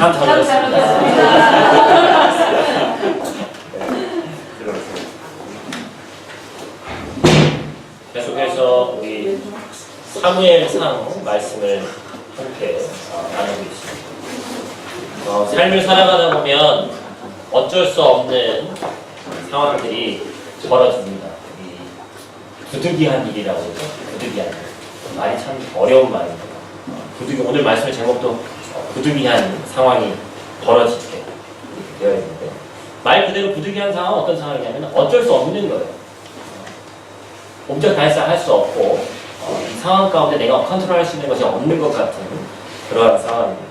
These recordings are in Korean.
참 잘하셨습니다. 계속해서 우리 사무엘상 말씀을 함께 나누고 있습니다. 삶을 살아가다 보면 어쩔 수 없는 상황들이 벌어집니다. 부득이한 일이라고 그러죠. 부득이한 일. 말이 참 어려운 말입니다. 오늘 말씀의 제목도 부득이한 상황이 벌어지게 되어 있는데, 말 그대로 부득이한 상황은 어떤 상황이냐면 어쩔 수 없는 거예요. 옴짝달싹 할 수 없고 이 상황 가운데 내가 컨트롤할 수 있는 것이 없는 것 같은 그러한 상황입니다.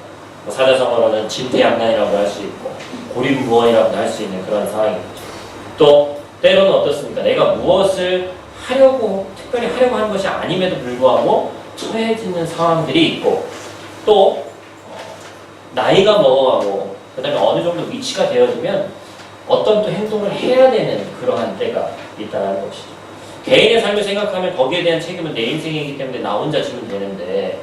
사자성어로는 진퇴양난이라고 할 수 있고 고립무원이라고 할 수 있는 그런 상황이죠. 또 때로는 어떻습니까? 내가 무엇을 특별히 하려고 하는 것이 아님에도 불구하고 처해지는 상황들이 있고, 또 나이가 먹어가고 그 다음에 어느 정도 위치가 되어지면 어떤 또 행동을 해야 되는 그러한 때가 있다는 것이죠. 개인의 삶을 생각하면 거기에 대한 책임은 내 인생이기 때문에 나 혼자 지면 되는데,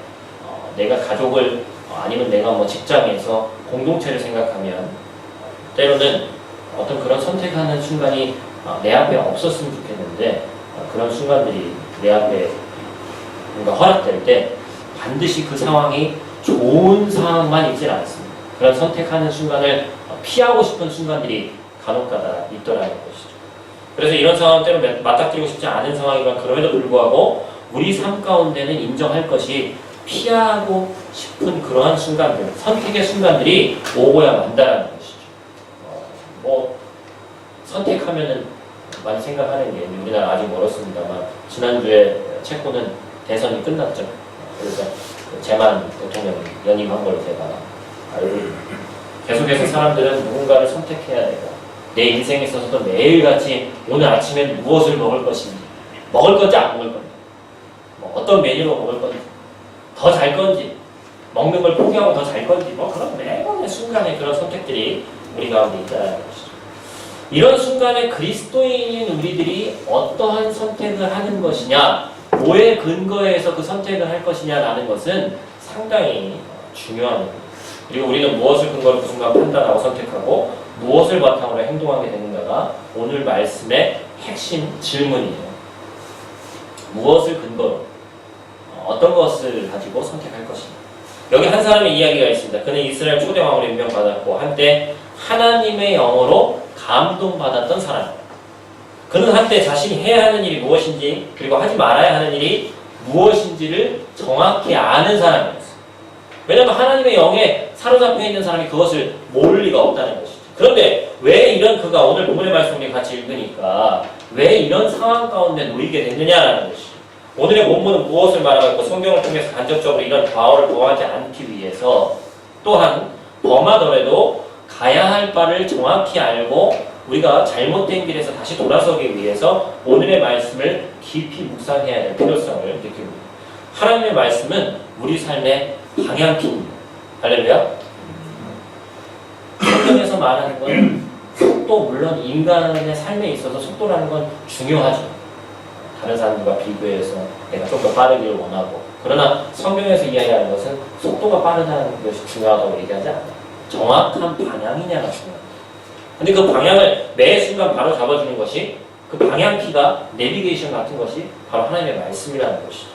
내가 가족을 아니면 내가 뭐 직장에서 공동체를 생각하면 때로는 어떤 그런 선택하는 순간이 내 앞에 없었으면 좋겠는데, 그런 순간들이 내 앞에 뭔가 허락될 때 반드시 그 상황이 좋은 상황만 있질 않습니다. 그런 선택하는 순간을 피하고 싶은 순간들이 간혹가다 있더라는 것이죠. 그래서 이런 상황 때는 맞닥뜨리고 싶지 않은 상황이지만 그럼에도 불구하고 우리 삶 가운데는 인정할 것이 피하고 싶은 그러한 순간들, 선택의 순간들이 오고야 만다라는 것이죠. 선택하면은 많이 생각하는 게 우리나라 아직 멀었습니다만 지난주에 체코는 대선이 끝났죠. 그래서 제만 대통령이 연임한 걸 제가 알고 있습니다. 계속해서 사람들은 누군가를 선택해야 되고 내 인생에 있어서도 매일같이 오늘 아침엔 무엇을 먹을 것인지, 먹을 건지 안 먹을 건지, 어떤 메뉴로 먹을 건지, 더 잘 건지, 먹는 걸 포기하고 더 잘 건지, 그런 매번의 순간에 그런 선택들이 우리 가운데 있다는 것이죠. 이런 순간에 그리스도인인 우리들이 어떠한 선택을 하는 것이냐, 뭐에 근거해서 그 선택을 할 것이냐라는 것은 상당히 중요한 겁니다. 그리고 우리는 무엇을 근거로 그 순간 판단하고 선택하고 무엇을 바탕으로 행동하게 되는가가 오늘 말씀의 핵심 질문이에요. 무엇을 근거로, 어떤 것을 가지고 선택할 것이냐. 여기 한 사람의 이야기가 있습니다. 그는 이스라엘 초대 왕으로 임명받았고 한때 하나님의 영으로 감동받았던 사람. 그는 한때 자신이 해야 하는 일이 무엇인지 그리고 하지 말아야 하는 일이 무엇인지를 정확히 아는 사람이었어요. 왜냐하면 하나님의 영에 사로잡혀 있는 사람이 그것을 모를 리가 없다는 것이죠. 그런데 왜 이런 그가 오늘 본문의 말씀을 같이 읽으니까 왜 이런 상황 가운데 놓이게 됐느냐라는 것이죠. 오늘의 본문은 무엇을 말하고 있고 성경을 통해서 간접적으로 이런 과오를 범하지 않기 위해서 또한 범하더라도 가야 할 바를 정확히 알고 우리가 잘못된 길에서 다시 돌아서기 위해서 오늘의 말씀을 깊이 묵상해야 될 필요성을 느낍니다. 하나님의 말씀은 우리 삶의 방향키입니다. 할렐루야. 성경에서 말하는 건 속도, 물론 인간의 삶에 있어서 속도라는 건 중요하죠. 다른 사람들과 비교해서 내가 좀 더 빠르기를 원하고, 그러나 성경에서 이야기하는 것은 속도가 빠르다는 것이 중요하다고 얘기하지 않아요. 정확한 방향이냐가 중요합니다. 근데 그 방향을 매 순간 바로 잡아주는 것이, 그 방향키가 내비게이션 같은 것이 바로 하나님의 말씀이라는 것이죠.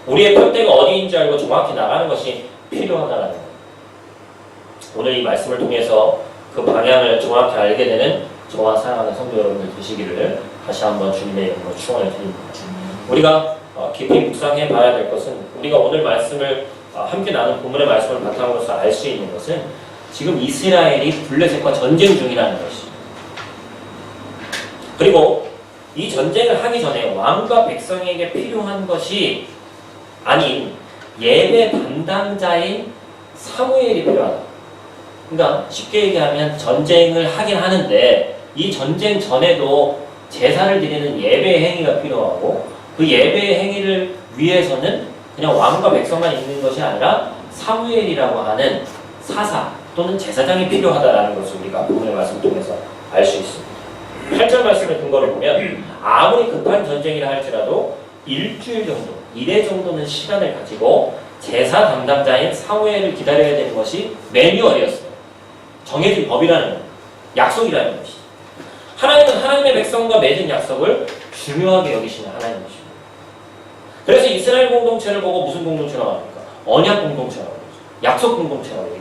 우리의 편대가 어디인지 알고 정확히 나가는 것이 필요하다는 거예요. 오늘 이 말씀을 통해서 그 방향을 정확히 알게 되는 저와 사랑하는 성도 여러분들 되시기를 다시 한번 주님의 이름으로 축원을 드립니다. 우리가 깊이 묵상해 봐야 될 것은, 우리가 오늘 말씀을 함께 나눈 본문의 말씀을 바탕으로서 알 수 있는 것은 지금 이스라엘이 블레셋과 전쟁 중이라는 것이죠. 그리고 이 전쟁을 하기 전에 왕과 백성에게 필요한 것이 아닌 예배 담당자인 사무엘이 필요하다. 그러니까 쉽게 얘기하면 전쟁을 하긴 하는데 이 전쟁 전에도 제사를 드리는 예배 행위가 필요하고, 그 예배 행위를 위해서는 그냥 왕과 백성만 있는 것이 아니라 사무엘이라고 하는 사사 또는 제사장이 필요하다라는 것을 우리가 오늘 말씀을 통해서 알 수 있습니다. 8절 말씀을 근거로 보면 아무리 급한 전쟁이라 할지라도 일주일 정도, 이래 정도는 시간을 가지고 제사 담당자인 사무엘을 기다려야 되는 것이 매뉴얼이었어요. 정해진 법이라는 거예요. 약속이라는 것이. 하나님은 하나님의 백성과 맺은 약속을 중요하게 여기시는 하나님이십니다. 그래서 이스라엘 공동체를 보고 무슨 공동체라고 합니까? 언약 공동체라고 하죠. 약속 공동체라고 합니다.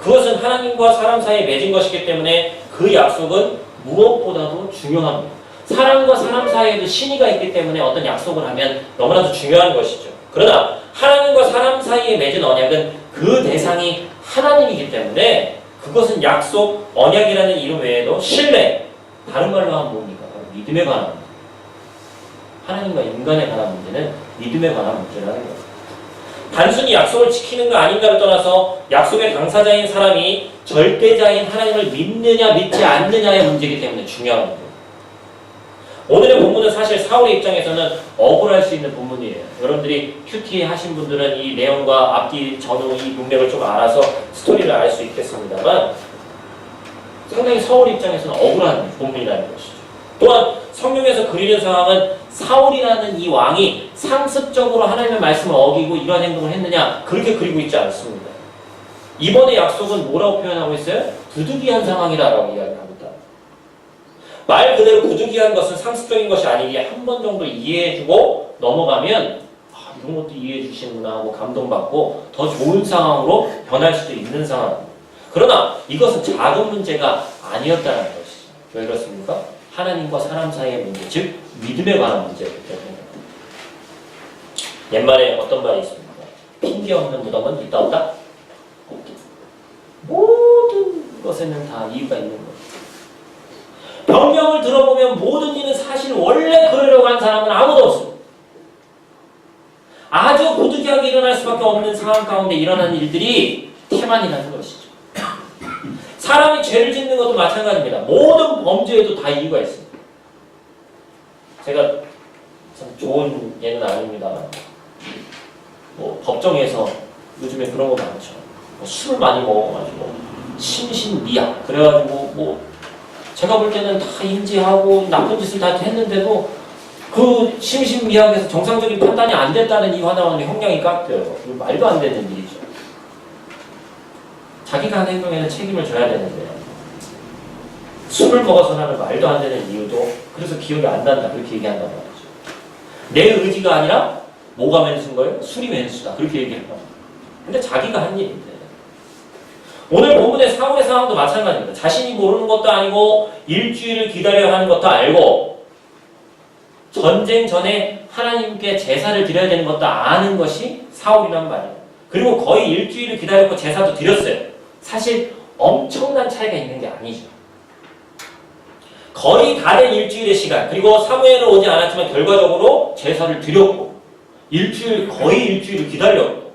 그것은 하나님과 사람 사이에 맺은 것이기 때문에 그 약속은 무엇보다도 중요합니다. 사람과 사람 사이에도 신의가 있기 때문에 어떤 약속을 하면 너무나도 중요한 것이죠. 그러나 하나님과 사람 사이에 맺은 언약은 그 대상이 하나님이기 때문에 그것은 약속, 언약이라는 이름 외에도 신뢰, 다른 말로 하면 뭡니까? 믿음에 관한 문제. 하나님과 인간에 관한 문제는 믿음에 관한 문제라는 거예요. 단순히 약속을 지키는가 아닌가를 떠나서 약속의 당사자인 사람이 절대자인 하나님을 믿느냐 믿지 않느냐의 문제이기 때문에 중요한 거예요. 오늘의 본문은 사실 사울의 입장에서는 억울할 수 있는 본문이에요. 여러분들이 큐티 하신 분들은 이 내용과 앞뒤 전후 이 문맥을 좀 알아서 스토리를 알 수 있겠습니다만 상당히 사울 입장에서는 억울한 본문이라는 것이죠. 또한 성경에서 그리는 상황은 사울이라는 이 왕이 상습적으로 하나님의 말씀을 어기고 이런 행동을 했느냐 그렇게 그리고 있지 않습니다. 이번의 약속은 뭐라고 표현하고 있어요? 부득이한 상황이라고 이야기합니다. 말 그대로 부득이한 것은 상습적인 것이 아니기에 한 번 정도 이해해주고 넘어가면 이런 것도 이해해주시는구나 하고 감동받고 더 좋은 상황으로 변할 수도 있는 상황입니다. 그러나 이것은 작은 문제가 아니었다는 것이죠. 왜 그렇습니까? 하나님과 사람 사이의 문제, 즉 믿음에 관한 문제이기 때문에. 옛말에 어떤 말이 있습니까? 핑계 없는 무덤은 있다 없다? 없다. 모든 것에는 다 이유가 있는 거예요. 변명을 들어보면 모든 일은 사실 원래 그러려고 한 사람은 아무도 없습니다. 아주 부득이하게 일어날 수밖에 없는 상황 가운데 일어나는 일들이 태만이라는 것이죠. 사람이 죄를 짓는 것도 마찬가지입니다. 모든 범죄에도 다 이유가 있습니다. 제가 참 좋은 예는 아닙니다만 법정에서 요즘에 그런 거 많죠. 술 많이 먹어가지고 심신미약 그래가지고 제가 볼 때는 다 인지하고 나쁜 짓을 다 했는데도 그 심신미약에서 정상적인 판단이 안 됐다는 이유 하나만으로 형량이 깎여요. 말도 안 되는 일이죠. 자기가 한 행동에는 책임을 져야 되는데 술을 먹어서라는 말도 안 되는 이유도 그래서 기억이 안 난다 그렇게 얘기한단 말이죠. 내 의지가 아니라 뭐가 맨수인 거예요? 술이 맨수다 그렇게 얘기한단 말이에요. 근데 자기가 한 일인데 오늘 본문의 사울의 상황도 마찬가지입니다. 자신이 모르는 것도 아니고 일주일을 기다려야 하는 것도 알고 전쟁 전에 하나님께 제사를 드려야 되는 것도 아는 것이 사울이란 말이에요. 그리고 거의 일주일을 기다렸고 제사도 드렸어요. 사실 엄청난 차이가 있는 게 아니죠. 거의 다 된 일주일의 시간 그리고 사무엘은 오지 않았지만 결과적으로 제사를 드렸고 거의 일주일을 기다렸고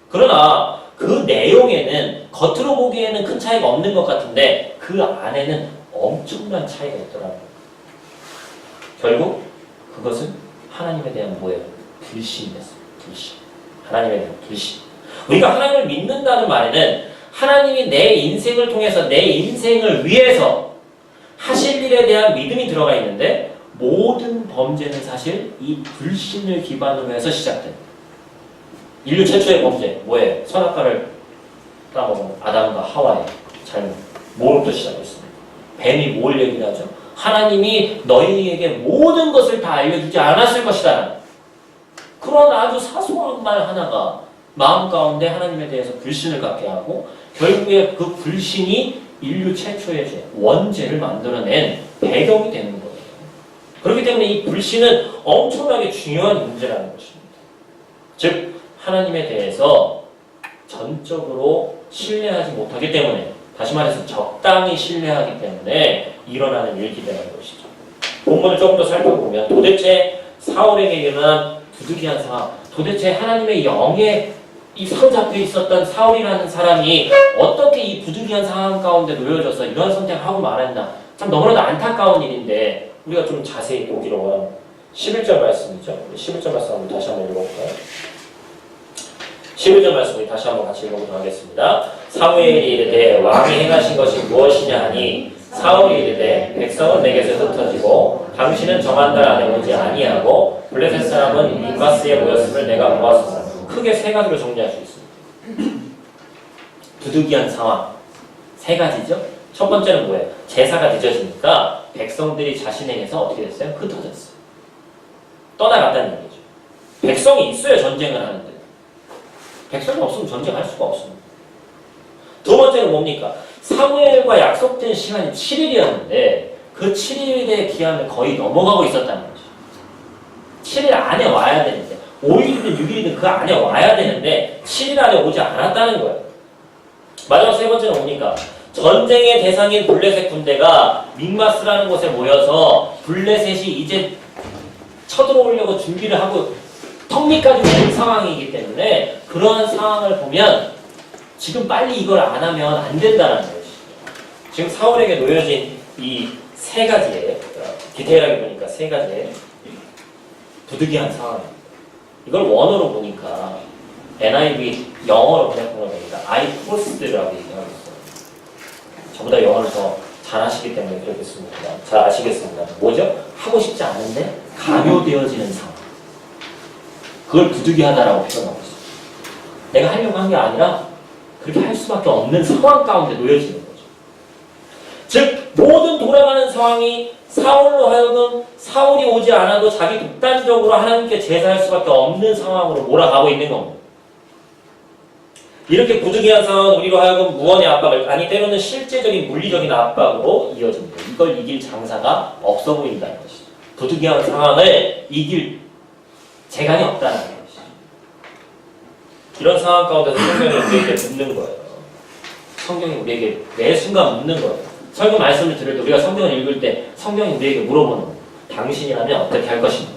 그러나 그 내용에는 겉으로 보기에는 큰 차이가 없는 것 같은데 그 안에는 엄청난 차이가 있더라고요. 결국 그것은 하나님에 대한 뭐예요? 불신이었어요. 불신. 하나님에 대한 불신. 우리가 하나님을 믿는다는 말에는 하나님이 내 인생을 통해서 내 인생을 위해서 하실 일에 대한 믿음이 들어가 있는데 모든 범죄는 사실 이 불신을 기반으로 해서 시작됩니다. 인류 최초의 범죄 뭐예요? 선악과를 따먹은 아담과 하와의 잘못. 뭐부터 시작했습니다. 뱀이 뭘 얘기를 하죠? 하나님이 너희에게 모든 것을 다 알려주지 않았을 것이다. 그런 아주 사소한 말 하나가 마음 가운데 하나님에 대해서 불신을 갖게 하고 결국에 그 불신이 인류 최초의 죄, 원죄를 만들어낸 배경이 되는 거예요. 그렇기 때문에 이 불신은 엄청나게 중요한 문제라는 것입니다. 즉 하나님에 대해서 전적으로 신뢰하지 못하기 때문에 다시 말해서 적당히 신뢰하기 때문에 일어나는 일기라는 것이죠. 본문을 조금 더 살펴보면 도대체 사울에게 일어난 부득이한 상황, 도대체 하나님의 영에 이 사로잡혀 있었던 사울이라는 사람이 어떻게 이 부득이한 상황 가운데 놓여져서 이런 선택을 하고 말았나. 참 너무나도 안타까운 일인데 우리가 좀 자세히 보기로 11절 말씀이죠. 11절 말씀 한번 다시 한번 읽어볼까요? 11절 말씀을 다시 한번 같이 읽어보도록 하겠습니다. 사무엘이 이르되 왕이 행하신 것이 무엇이냐 하니 사울이 이르되 백성은 내게서 흩어지고 당신은 정한 날 안에 오지 아니하고 블레셋 사람은 민바스에 모였음을 내가 보았소서. 크게 세 가지로 정리할 수 있습니다. 부득이한 상황 세 가지죠. 첫 번째는 뭐예요? 제사가 늦어지니까 백성들이 자신에게서 어떻게 됐어요? 흩어졌어요. 떠나갔다는 얘기죠. 백성이 있어야 전쟁을 하는데 백성이 없으면 전쟁할 수가 없습니다. 두 번째는 뭡니까? 사무엘과 약속된 시간이 7일이었는데 그 7일의 기한을 거의 넘어가고 있었다는 거죠. 7일 안에 와야 되는데 5일이든 6일이든 그 안에 와야 되는데 7일 안에 오지 않았다는 거예요. 마지막 세 번째는 뭡니까? 전쟁의 대상인 블레셋 군대가 믹마스라는 곳에 모여서 블레셋이 이제 쳐들어오려고 준비를 하고 턱 밑까지 온 상황이기 때문에 그러한 상황을 보면 지금 빨리 이걸 안 하면 안 된다는 것이죠. 지금 사울에게 놓여진 이 세 가지의 디테일하게 보니까 세 가지의 부득이한 상황입니다. 이걸 원어로 보니까 NIV 영어로 번역한 거 보니까 I forced라고 얘기하고 있어요. 저보다 영어를 더 잘하시기 때문에 그렇게 씁니다. 잘 아시겠습니다. 뭐죠? 하고 싶지 않은데 강요되어지는 상황. 그걸 부득이하다라고 표현하고 있어요. 내가 하려고 한 게 아니라 그렇게 할 수밖에 없는 상황 가운데 놓여지는 거죠. 즉 모든 돌아가는 상황이 사울로 하여금 사울이 오지 않아도 자기 독단적으로 하나님께 제사할 수밖에 없는 상황으로 몰아가고 있는 겁니다. 이렇게 부득이한 상황은 우리로 하여금 무언의 압박을, 아니 때로는 실제적인 물리적인 압박으로 이어집니다. 이걸 이길 장사가 없어 보인다는 것이죠. 부득이한 상황을 이길 재간이 없다는 것이죠. 이런 상황 가운데서 성경이 우리에게 묻는 거예요. 성경이 우리에게 매 순간 묻는 거예요. 설교 말씀을 들을 때 우리가 성경을 읽을 때 성경이 우리에게 물어보는 거예요. 당신이라면 어떻게 할 것인가?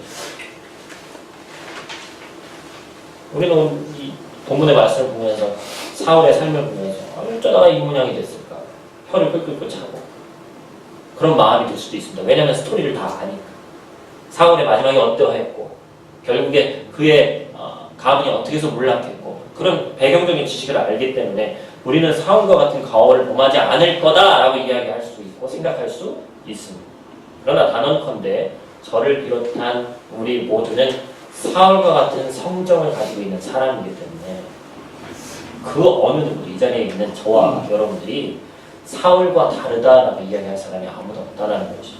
우리는 이 본문의 말씀을 보면서 사울의 삶을 보면서 어쩌다가 이 모양이 됐을까? 혀를 끌끌끌 차고 그런 마음이 들 수도 있습니다. 왜냐하면 스토리를 다 아니까. 사울의 마지막이 어떠했고 결국에 그의 가문이 어떻게 해서 몰락했고 그런 배경적인 지식을 알기 때문에 우리는 사울과 같은 가오를 범하지 않을 거다라고 이야기할 수 있고 생각할 수 있습니다. 그러나 단언컨대 저를 비롯한 우리 모두는 사울과 같은 성정을 가지고 있는 사람이기 때문에 그 어느 누구도 이 자리에 있는 저와 여러분들이 사울과 다르다라고 이야기할 사람이 아무도 없다는 것이죠.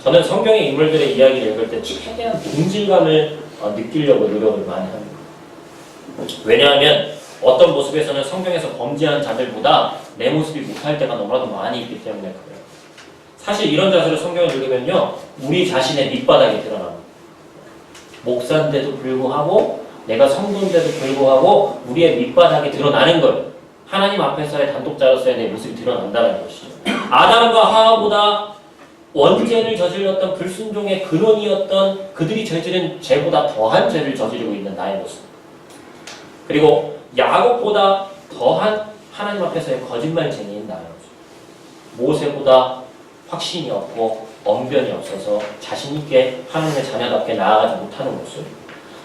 저는 성경의 인물들의 이야기를 읽을 때 최대한 동질감을 느끼려고 노력을 많이 합니다. 왜냐하면 어떤 모습에서는 성경에서 범죄한 자들보다 내 모습이 못할 때가 너무나도 많이 있기 때문에 그래요. 사실 이런 자세로 성경을 읽으면요, 우리 자신의 밑바닥이 드러납니다. 목사인데도 불구하고 내가 성도인데도 불구하고 우리의 밑바닥이 드러나는 거예요. 하나님 앞에서의 단독자로서의 내 모습이 드러난다는 것이죠. 아담과 하와보다 원죄를 저질렀던 불순종의 근원이었던 그들이 저지른 죄보다 더한 죄를 저지르고 있는 나의 모습. 그리고 야곱보다 더한 하나님 앞에서의 거짓말쟁이인 나의 모습. 모세보다 확신이 없고 언변이 없어서 자신 있게 하나님의 자녀답게 나아가지 못하는 모습.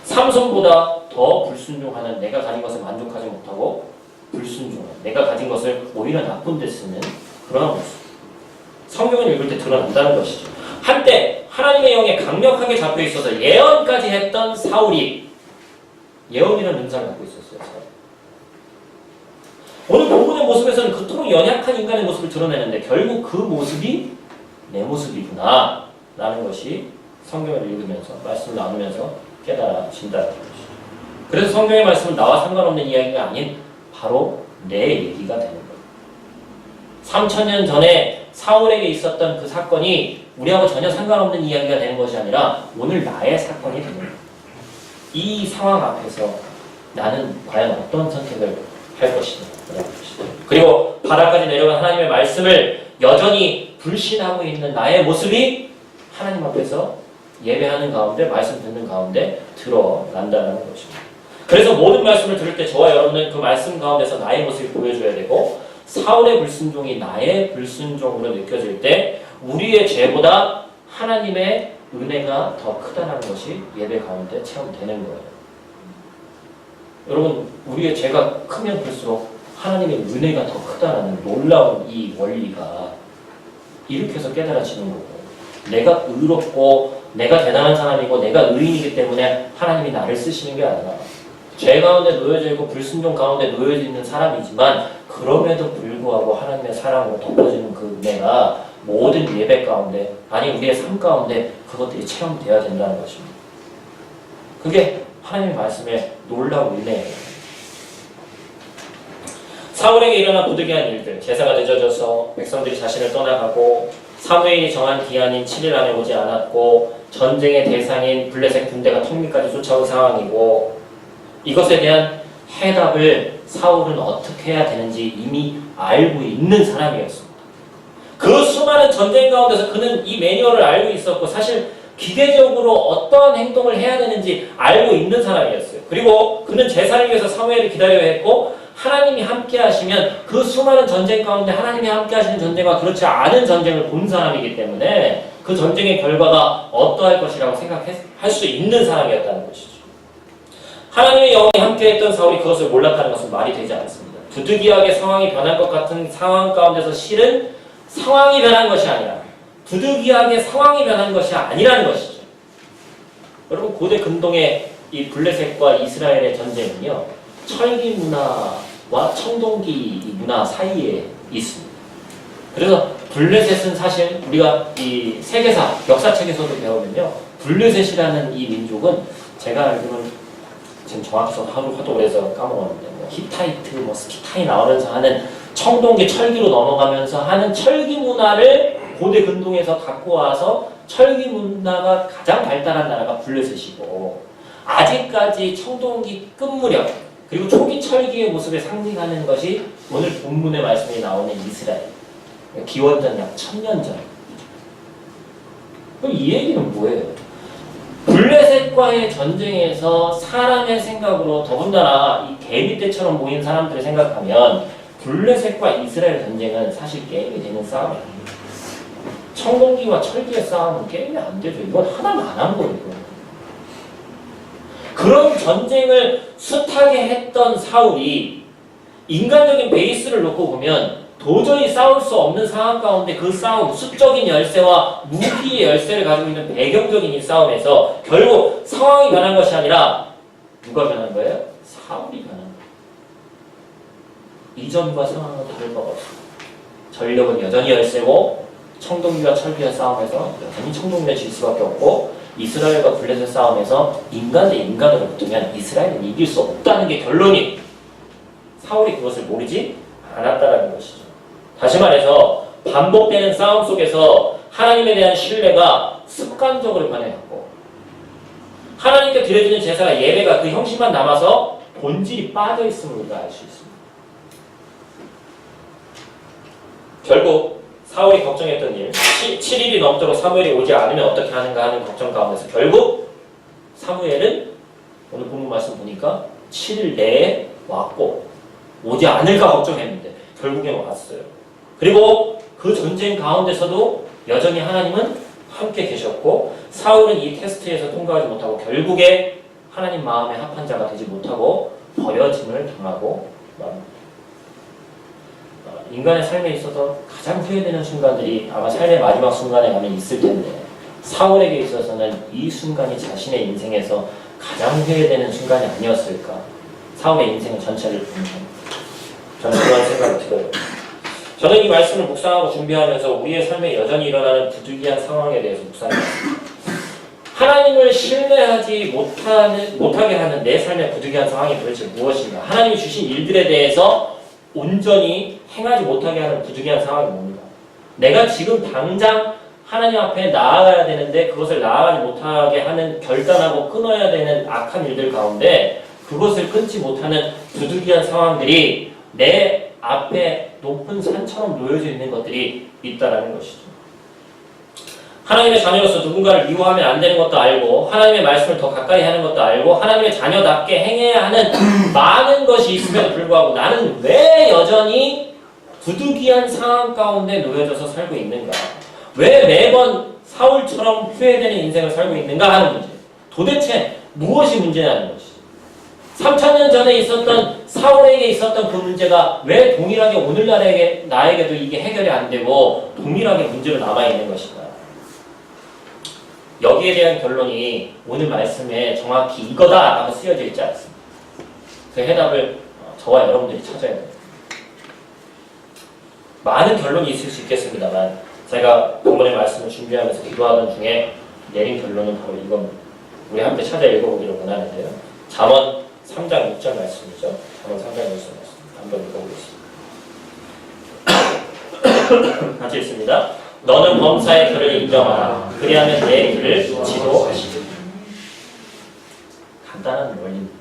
삼손보다 더 불순종하는 내가 가진 것에 만족하지 못하고 불순종한 내가 가진 것을 오히려 나쁜 데 쓰는 그런 모습. 성경을 읽을 때 드러난다는 것이죠. 한때 하나님의 영에 강력하게 잡혀 있어서 예언까지 했던 사울이 예언이라는 은사를 갖고 있었어요. 오늘 본문의 모습에서는 그토록 연약한 인간의 모습을 드러내는데 결국 그 모습이 내 모습이구나 라는 것이 성경을 읽으면서 말씀을 나누면서 깨달아진다는 것이죠. 그래서 성경의 말씀은 나와 상관없는 이야기가 아닌 바로 내 얘기가 되는 거예요. 3000년 전에 사울에게 있었던 그 사건이 우리하고 전혀 상관없는 이야기가 되는 것이 아니라 오늘 나의 사건이 되는 거예요. 이 상황 앞에서 나는 과연 어떤 선택을 할 것이냐. 그리고 바닥까지 내려간 하나님의 말씀을 여전히 불신하고 있는 나의 모습이 하나님 앞에서 예배하는 가운데 말씀 듣는 가운데 드러난다는 것입니다. 그래서 모든 말씀을 들을 때 저와 여러분은 그 말씀 가운데서 나의 모습이 보여줘야 되고 사울의 불순종이 나의 불순종으로 느껴질 때 우리의 죄보다 하나님의 은혜가 더 크다는 것이 예배 가운데 체험되는 거예요. 여러분, 우리의 죄가 크면 클수록 하나님의 은혜가 더 크다는 놀라운 이 원리가 이렇게 해서 깨달아지는 거고, 내가 의롭고 내가 대단한 사람이고 내가 의인이기 때문에 하나님이 나를 쓰시는 게 아니라 죄 가운데 놓여져 있고 불순종 가운데 놓여져 있는 사람이지만 그럼에도 불구하고 하나님의 사랑으로 덮어지는 그 은혜가 모든 예배 가운데 아니 우리의 삶 가운데 그것들이 체험되어야 된다는 것입니다. 그게 하나님의 말씀에 놀라운 은혜예요. 사울에게 일어난 부득이한 일들, 제사가 늦어져서 백성들이 자신을 떠나가고 사무엘이 정한 기한인 7일 안에 오지 않았고 전쟁의 대상인 블레셋 군대가 턱밑까지 쫓아온 상황이고 이것에 대한 해답을 사울은 어떻게 해야 되는지 이미 알고 있는 사람이었습니다. 그 수많은 전쟁 가운데서 그는 이 매뉴얼을 알고 있었고 사실 기계적으로 어떠한 행동을 해야 되는지 알고 있는 사람이었어요. 그리고 그는 제사를 위해서 사무엘을 기다려야 했고 하나님이 함께 하시면 그 수많은 전쟁 가운데 하나님이 함께 하시는 전쟁과 그렇지 않은 전쟁을 본 사람이기 때문에 그 전쟁의 결과가 어떠할 것이라고 생각할 수 있는 사람이었다는 것이죠. 하나님의 영이 함께했던 사울이 그것을 몰랐다는 것은 말이 되지 않습니다. 부득이하게 상황이 변할 것 같은 상황 가운데서 실은 상황이 변한 것이 아니라 부득이하게 상황이 변한 것이 아니라는 것이죠. 여러분 고대 근동의 이 블레셋과 이스라엘의 전쟁은요. 철기 문화와 청동기 문화 사이에 있습니다. 그래서 블레셋은 사실 우리가 이 세계사, 역사책에서도 배우면요. 블레셋이라는 이 민족은 제가 알기로는 지금 정확히 하도 오래서 까먹었는데 뭐 히타이트, 뭐 스키타이 나오면서 하는 청동기 철기로 넘어가면서 하는 철기 문화를 고대 근동에서 갖고 와서 철기 문화가 가장 발달한 나라가 블레셋이고 아직까지 청동기 끝무렵 그리고 초기 철기의 모습을 상징하는 것이 오늘 본문의 말씀에 나오는 이스라엘. 기원전 약 1000년 전. 그럼 이 얘기는 뭐예요? 블레셋과의 전쟁에서 사람의 생각으로 더군다나 이 개미 떼처럼 모인 사람들을 생각하면 블레셋과 이스라엘 전쟁은 사실 게임이 되는 싸움이 아닙니다. 청동기와 철기의 싸움은 게임이 안 되죠. 이건 하나만 안 한 거예요. 그런 전쟁을 숱하게 했던 사울이 인간적인 베이스를 놓고 보면 도저히 싸울 수 없는 상황 가운데 그 싸움, 수적인 열세와 무기의 열세를 가지고 있는 배경적인 이 싸움에서 결국 상황이 변한 것이 아니라 누가 변한 거예요? 사울이 변한 거예요. 이전과 상황은 다를 바가 없습니다. 전력은 여전히 열세고 청동기와 철기의 싸움에서 여전히 청동기가 질 수밖에 없고 이스라엘과 블레셋 싸움에서 인간 대 인간으로 붙으면 이스라엘은 이길 수 없다는 게 결론이 사울이 그것을 모르지 않았다는 것이죠. 다시 말해서 반복되는 싸움 속에서 하나님에 대한 신뢰가 습관적으로 변해갔고 하나님께 드려지는 제사가 예배가 그 형식만 남아서 본질이 빠져있음을 우리가 알 수 있습니다. 결국 사울이 걱정했던 일, 7일이 넘도록 사무엘이 오지 않으면 어떻게 하는가 하는 걱정 가운데서 결국 사무엘은 오늘 본문 말씀 보니까 7일 내에 왔고 오지 않을까 걱정했는데 결국엔 왔어요. 그리고 그 전쟁 가운데서도 여전히 하나님은 함께 계셨고 사울은 이 테스트에서 통과하지 못하고 결국에 하나님 마음에 합한 자가 되지 못하고 버려짐을 당하고 맙니다. 인간의 삶에 있어서 가장 후회되는 순간들이 아마 삶의 마지막 순간에 가면 있을 텐데 사울에게 있어서는 이 순간이 자신의 인생에서 가장 후회되는 순간이 아니었을까. 사울의 인생 전체를 보면 저는 그런 생각이 들어요. 저는 이 말씀을 묵상하고 준비하면서 우리의 삶에 여전히 일어나는 부득이한 상황에 대해서 묵상했습니다. 하나님을 신뢰하지 못하게 하는 내 삶의 부득이한 상황이 도대체 무엇인가. 하나님이 주신 일들에 대해서 온전히 행하지 못하게 하는 부득이한 상황이 뭡니까? 내가 지금 당장 하나님 앞에 나아가야 되는데 그것을 나아가지 못하게 하는 결단하고 끊어야 되는 악한 일들 가운데 그것을 끊지 못하는 부득이한 상황들이 내 앞에 높은 산처럼 놓여져 있는 것들이 있다라는 것이죠. 하나님의 자녀로서 누군가를 미워하면 안 되는 것도 알고 하나님의 말씀을 더 가까이 하는 것도 알고 하나님의 자녀답게 행해야 하는 많은 것이 있음에도 불구하고 나는 왜 여전히 부득이한 상황 가운데 놓여져서 살고 있는가? 왜 매번 사울처럼 후회되는 인생을 살고 있는가 하는 문제. 도대체 무엇이 문제냐는 것이죠. 3000년 전에 있었던 사울에게 있었던 그 문제가 왜 동일하게 오늘날에게 나에게도 이게 해결이 안 되고 동일하게 문제로 남아있는 것인가? 여기에 대한 결론이 오늘 말씀에 정확히 이거다라고 쓰여져 있지 않습니다. 그 해답을 저와 여러분들이 찾아야 돼요. 많은 결론이 있을 수 있겠습니다만 제가 본문의 말씀을 준비하면서 기도하던 중에 내린 결론은 바로 이겁니다. 우리 함께 찾아 읽어보기를 원하는데요. 잠언 3장 6절 말씀이죠. 잠언 3장 6절 말씀 한번 읽어보겠습니다. 같이 읽습니다. 너는 범사의 그를 인정하라. 그리하면 내 길을 지도하시리. 간단한 원리입니다.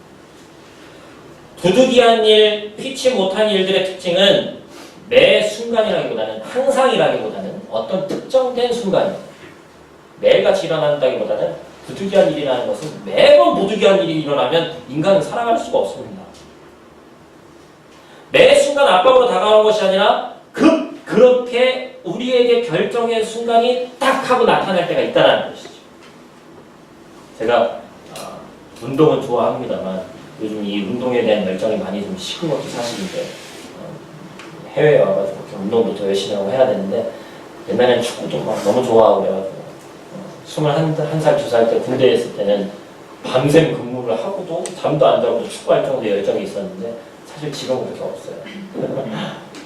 부득이한 일, 피치 못한 일들의 특징은 매 순간이라기보다는 항상이라기보다는 어떤 특정된 순간입니다. 매일같이 일어난다기보다는 부득이한 일이라는 것은 매번 부득이한 일이 일어나면 인간은 살아갈 수가 없습니다. 매 순간 압박으로 다가오는 것이 아니라 그렇게 우리에게 결정의 순간이 딱 하고 나타날 때가 있다는 것이죠. 제가 운동은 좋아합니다만 요즘 이 운동에 대한 열정이 많이 좀 식은 것도 사실인데 해외에 와가지고 운동도 더 열심히 하고 해야 되는데 옛날에는 축구도 막 너무 좋아하고 그래가지고 21살, 2살 때 군대에 있을 때는 밤샘 근무를 하고도 잠도 안 자고 축구할 정도의 열정이 있었는데 사실 지금은 그렇게 없어요.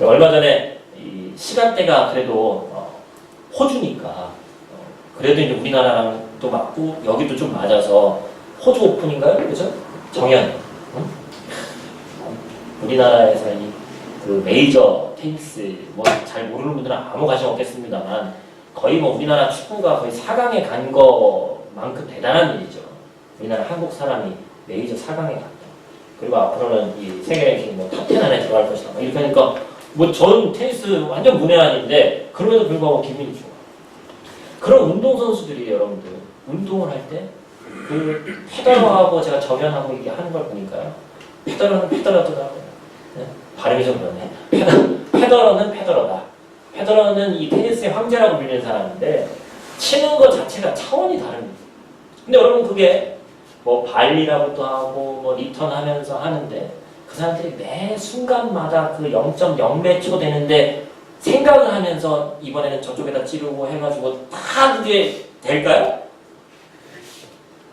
얼마 전에 이 시간대가 그래도 호주니까 그래도 이제 우리나라랑 또 맞고 여기도 좀 맞아서 호주 오픈인가요? 그죠? 정연. 응? 우리나라에서 그 메이저 테니스 뭐 잘 모르는 분들은 아무 관심 없겠습니다만 거의 뭐 우리나라 축구가 거의 4강에 간 거만큼 대단한 일이죠. 우리나라 한국 사람이 메이저 4강에 갔다. 그리고 앞으로는 이 세계 랭킹 뭐 탑10 안에 들어갈 것이다. 이렇게 하니까 뭐 전 테니스 완전 문외한인데 그럼에도 불구하고 기분이 좋아. 그런 운동선수들이 여러분들 운동을 할 때 그 페더러하고 제가 정연하고 이게 하는 걸 보니까요. 페더러는 페더러더라고요. 네? 발음이 좀 그러네. 페더러는 페더러다. 페더러는 이 테니스의 황제라고 불리는 사람인데 치는 것 자체가 차원이 다릅니다. 근데 여러분 그게 뭐 발리라고도 하고 뭐 리턴 하면서 하는데 그 사람들이 매 순간마다 그 0.0몇 초 되는데 생각을 하면서 이번에는 저쪽에다 찌르고 해가지고 다 그게 될까요?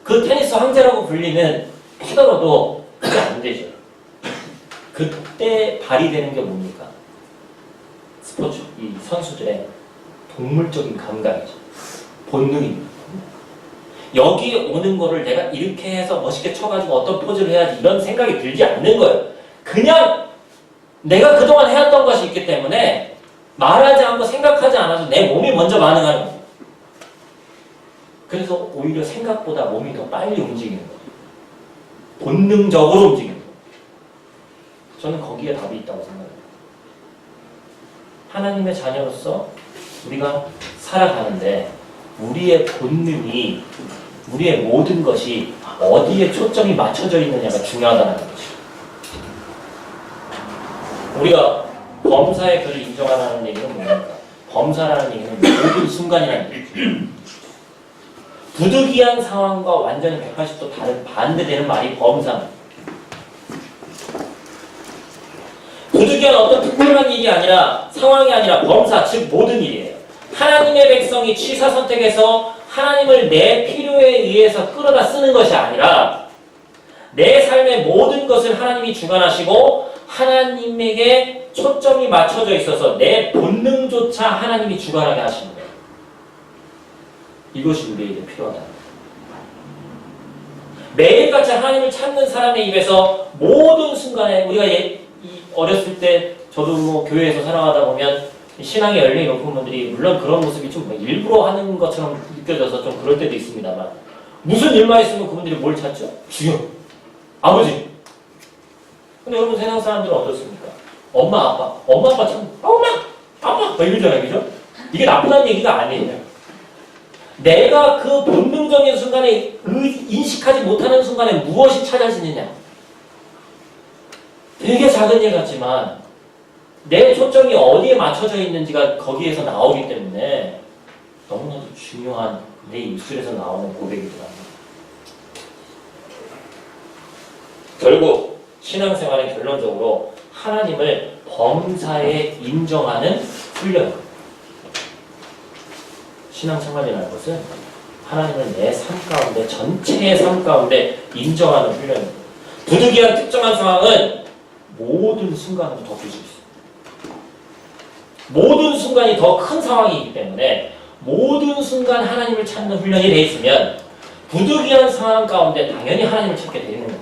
그 테니스 황제라고 불리는 페더러도 그게 안 되죠. 그때 발휘되는 게 뭡니까? 스포츠, 이 선수들의 동물적인 감각이죠. 본능입니다. 여기 오는 거를 내가 이렇게 해서 멋있게 쳐가지고 어떤 포즈를 해야지 이런 생각이 들지 않는 거예요. 그냥 내가 그동안 해왔던 것이 있기 때문에 말하지 않고 생각하지 않아서 내 몸이 먼저 반응하는 거예요. 그래서 오히려 생각보다 몸이 더 빨리 움직이는 거예요. 본능적으로 움직이는 거예요. 저는 거기에 답이 있다고 생각해요. 하나님의 자녀로서 우리가 살아가는데 우리의 본능이 우리의 모든 것이 어디에 초점이 맞춰져 있느냐가 중요하다는 것이죠. 우리가 범사의 그를 인정하라는 얘기는 뭡니까? 범사라는 얘기는 모든 순간이라는 얘기죠. 부득이한 상황과 완전히 180도 다른 반대되는 말이 범사입니다. 부득이한 어떤 특별한 일이 아니라 상황이 아니라 범사, 즉 모든 일이에요. 하나님의 백성이 취사 선택해서 하나님을 내 필요에 의해서 끌어다 쓰는 것이 아니라 내 삶의 모든 것을 하나님이 주관하시고 하나님에게 초점이 맞춰져 있어서 내 본능조차 하나님이 주관하게 하시는 거예요. 이것이 우리에게 필요하다. 매일같이 하나님을 찾는 사람의 입에서 모든 순간에 우리가 어렸을 때 저도 뭐 교회에서 살아가다 보면 신앙의 열정이 높은 분들이 물론 그런 모습이 좀 일부러 하는 것처럼 느껴져서 좀 그럴 때도 있습니다만 무슨 일만 있으면 그분들이 뭘 찾죠? 주여, 아버지. 근데 여러분 세상 사람들은 어떻습니까? 엄마 아빠 참 엄마 아빠 이러잖아요, 그죠? 이게 나쁘다는 얘기가 아니에요. 내가 그 본능적인 순간에 인식하지 못하는 순간에 무엇이 찾아지느냐? 되게 작은 일 같지만 내 초점이 어디에 맞춰져 있는지가 거기에서 나오기 때문에 너무나도 중요한 내 입술에서 나오는 고백이더라고요. 결국 신앙생활의 결론적으로 하나님을 범사에 인정하는 훈련. 신앙생활이라는 것은 하나님을 내 삶 가운데 전체의 삶 가운데 인정하는 훈련입니다. 부득이한 특정한 상황은 모든 순간으로 덮일 수 있어요. 모든 순간이 더 큰 상황이기 때문에 모든 순간 하나님을 찾는 훈련이 돼 있으면 부득이한 상황 가운데 당연히 하나님을 찾게 되는 거예요.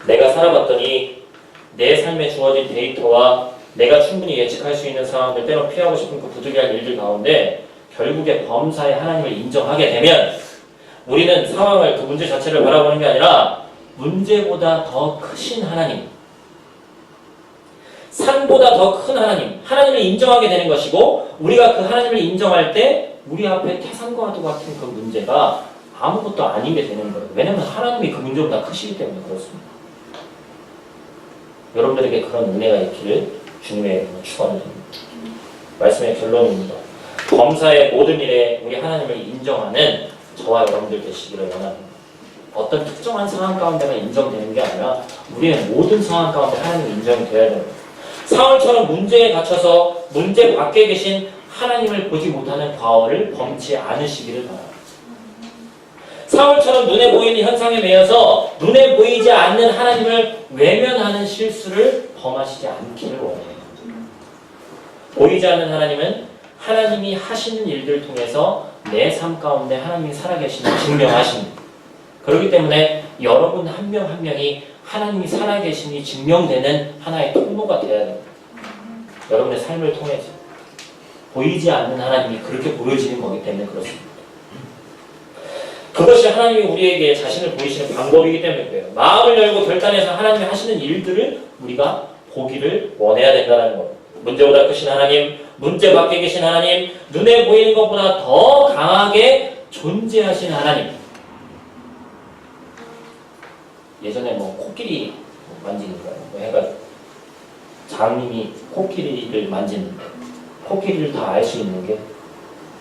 내가 살아봤더니 내 삶에 주어진 데이터와 내가 충분히 예측할 수 있는 상황들, 때로 피하고 싶은 그 부득이한 일들 가운데 결국에 범사에 하나님을 인정하게 되면 우리는 상황을, 그 문제 자체를 바라보는 게 아니라 문제보다 더 크신 하나님, 산보다 더 큰 하나님, 하나님을 인정하게 되는 것이고, 우리가 그 하나님을 인정할 때 우리 앞에 태산과도 같은 그 문제가 아무것도 아닌 게 되는 거예요. 왜냐하면 하나님이 그 문제보다 크시기 때문에 그렇습니다. 여러분들에게 그런 은혜가 있기를 주님의 축원합니다. 말씀의 결론입니다. 범사의 모든 일에 우리 하나님을 인정하는 저와 여러분들 되시기를 원합니다. 어떤 특정한 상황 가운데만 인정되는 게 아니라 우리의 모든 상황 가운데 하나님이 인정이 되어야 됩니다. 사울처럼 문제에 갇혀서 문제 밖에 계신 하나님을 보지 못하는 과오를 범치 않으시기를 바랍니다. 사울처럼 눈에 보이는 현상에 매여서 눈에 보이지 않는 하나님을 외면하는 실수를 범하시지 않기를 원해요. 보이지 않는 하나님은 하나님이 하시는 일들을 통해서 내 삶 가운데 하나님이 살아계심을 증명하십니다. 그렇기 때문에 여러분 한 명 한 명이 하나님이 살아계심이 증명되는 하나의 통로가 되어야 됩니다. 여러분의 삶을 통해서 보이지 않는 하나님이 그렇게 보여지는 거기 때문에 그렇습니다. 그것이 하나님이 우리에게 자신을 보이시는 방법이기 때문에 그래요. 마음을 열고 결단해서 하나님이 하시는 일들을 우리가 보기를 원해야 된다는 겁니다. 문제보다 크신 하나님, 문제 밖에 계신 하나님, 눈에 보이는 것보다 더 강하게 존재하신 하나님. 예전에 코끼리 만지는 거예요. 해가지고 장님이 코끼리를 만지는데 코끼리를 다 알 수 있는 게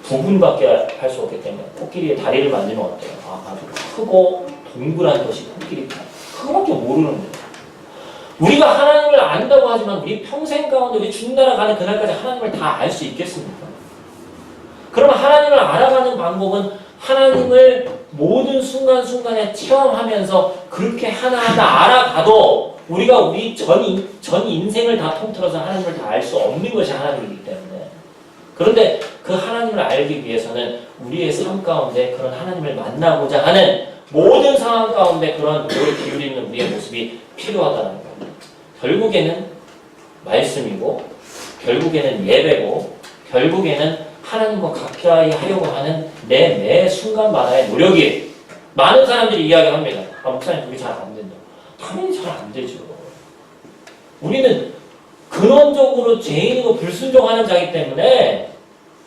부분밖에 할 수 없기 때문에 코끼리의 다리를 만지면 어때요? 아주 크고 동그란 것이 코끼리 다리. 그거밖에 모르는 거예요. 우리가 하나님을 안다고 하지만 우리 평생 가운데 우리 죽나라 가는 그날까지 하나님을 다 알 수 있겠습니까? 그러면 하나님을 알아가는 방법은 하나님을 모든 순간순간에 체험하면서 그렇게 하나하나 알아가도 우리가 우리 전 인생을 다 통틀어서 하나님을 다 알 수 없는 것이 하나님이기 때문에, 그런데 그 하나님을 알기 위해서는 우리의 삶 가운데 그런 하나님을 만나고자 하는 모든 상황 가운데 그런 노를 기울이는 우리의 모습이 필요하다는 겁니다. 결국에는 말씀이고, 결국에는 예배고, 결국에는 하나님과 가까이 하려고 하는 매 순간마다의 노력이, 많은 사람들이 이야기합니다. 목사님 그게 잘 안 된다. 당연히 잘 안 되죠. 우리는 근원적으로 죄인이고 불순종하는 자이기 때문에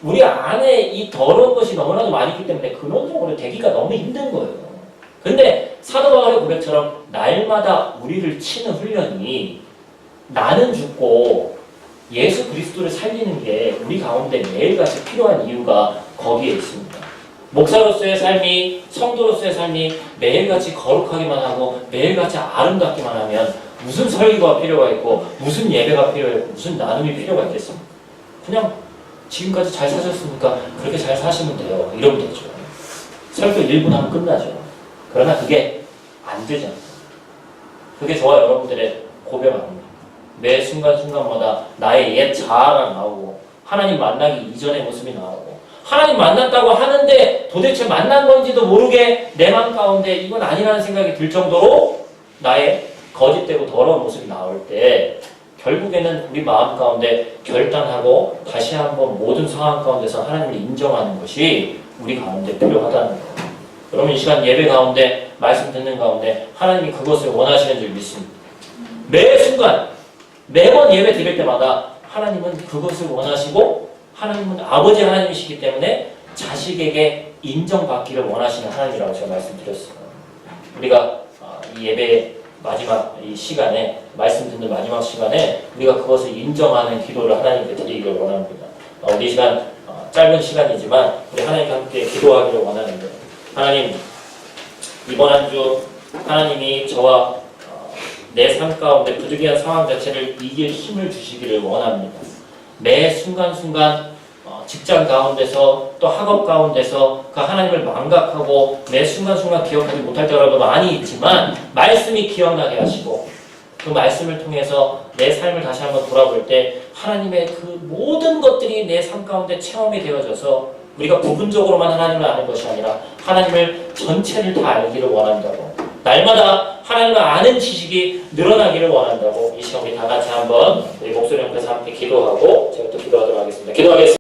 우리 안에 이 더러운 것이 너무나도 많이 있기 때문에 근원적으로 되기가 너무 힘든 거예요. 근데 사도 바울의 고백처럼 날마다 우리를 치는 훈련이, 나는 죽고 예수 그리스도를 살리는 게 우리 가운데 매일같이 필요한 이유가 거기에 있습니다. 목사로서의 삶이, 성도로서의 삶이 매일같이 거룩하기만 하고 매일같이 아름답기만 하면 무슨 설교가 필요가 있고 무슨 예배가 필요했고 무슨 나눔이 필요가 있겠습니까? 그냥 지금까지 잘 사셨으니까 그렇게 잘 사시면 돼요. 이러면 되죠. 설교 1분 하면 끝나죠. 그러나 그게 안 되잖아요. 그게 저와 여러분들의 고백입니다. 매 순간순간마다 나의 옛 자아가 나오고 하나님 만나기 이전의 모습이 나오고, 하나님 만났다고 하는데 도대체 만난 건지도 모르게 내 마음 가운데 이건 아니라는 생각이 들 정도로 나의 거짓되고 더러운 모습이 나올 때 결국에는 우리 마음 가운데 결단하고 다시 한번 모든 상황 가운데서 하나님을 인정하는 것이 우리 가운데 필요하다는 거예요. 여러분 이 시간 예배 가운데 말씀 듣는 가운데 하나님이 그것을 원하시는 줄 믿습니다. 매 순간 매번 예배 드릴 때마다 하나님은 그것을 원하시고, 하나님은 아버지 하나님이시기 때문에 자식에게 인정받기를 원하시는 하나님이라고 제가 말씀드렸습니다. 우리가 이 예배의 마지막 이 시간에, 말씀 듣는 마지막 시간에 우리가 그것을 인정하는 기도를 하나님께 드리기를 원합니다. 우리 시간 짧은 시간이지만 우리 하나님과 함께 기도하기를 원하는데, 하나님 이번 한 주 하나님이 저와 내 삶 가운데 부득이한 상황 자체를 이길 힘을 주시기를 원합니다. 매 순간순간 직장 가운데서 또 학업 가운데서 그 하나님을 망각하고 매 순간순간 기억하지 못할 때라도 많이 있지만 말씀이 기억나게 하시고 그 말씀을 통해서 내 삶을 다시 한번 돌아볼 때 하나님의 그 모든 것들이 내 삶 가운데 체험이 되어져서 우리가 부분적으로만 하나님을 아는 것이 아니라 하나님을 전체를 다 알기를 원한다고, 날마다 하나님을 아는 지식이 늘어나기를 원한다고, 이 시간 우리 다 같이 한번 우리 목소리 옆에서 함께 기도하고 제가 또 기도하도록 하겠습니다. 기도하겠습니다.